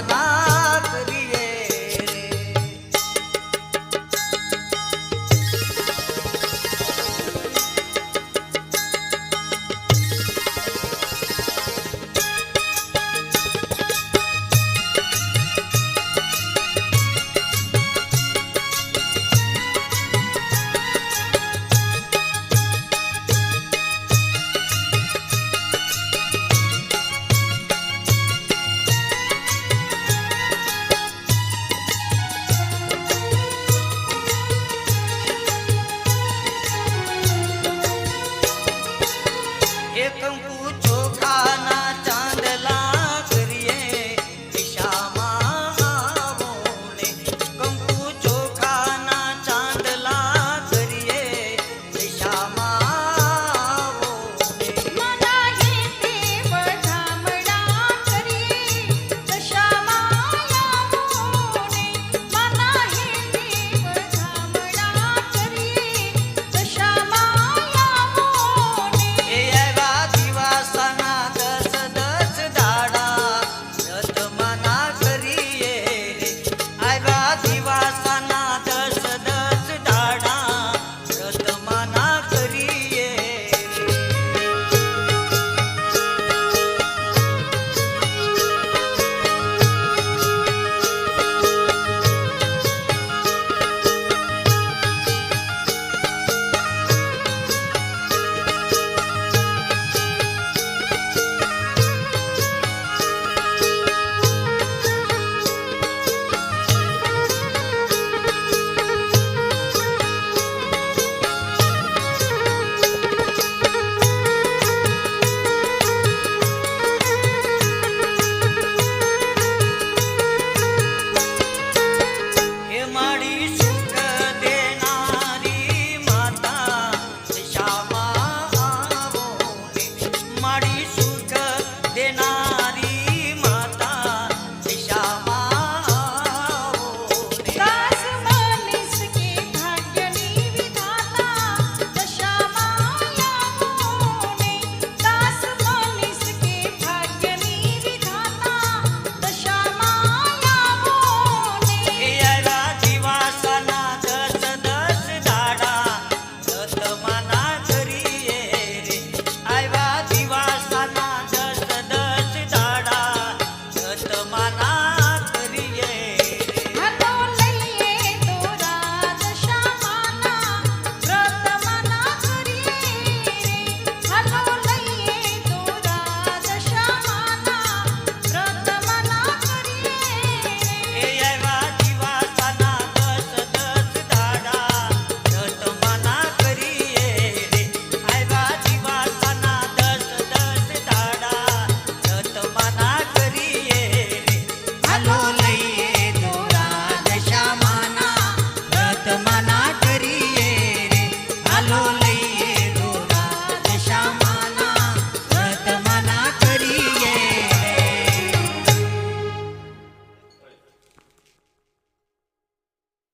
मना करिये रे। हे कंकु चोखा ना चांदला करिये दिशामा आवोने। कंकु चोखा ना चांदला करिये दिशामा आवोने। मना हे देव धामडा करिये दशामा आवोने। मना हे देव धामडा करिये दशामा आवोने। हे आयवा दिवासाना दस दस दाडा व्रत मना करिये रे। आयवा दिवासाना दस दस दाडा व्रत मना करिये रे। हे माडी सुख देणारी माता दिशामा आवोने। माडी सुख देणारी माता दिशामा आवोने। दास मानिस के भाग्यनी विधाता दशामा आवोने। दास मानिस के भाग्यनी विधाता दशामा आवोने। हे आयला दिवासाना दस दस दाडा व्रत मना करिये रे। आयवा दिवासाना दस दस दाडा व्रत मना करिये रे। हलो लइये तोरा दशामाना व्रत मना करिये रे। हलो लइये तोरा दशामाना व्रत मना करिये रे। हे आयवा दिवासाना दस दस दाडा व्रत मना करिये रे। आयवा दिवासाना दस दस दाडा व्रत मना करिये रे। हलो लइये तोरा दशामाना व्रत मना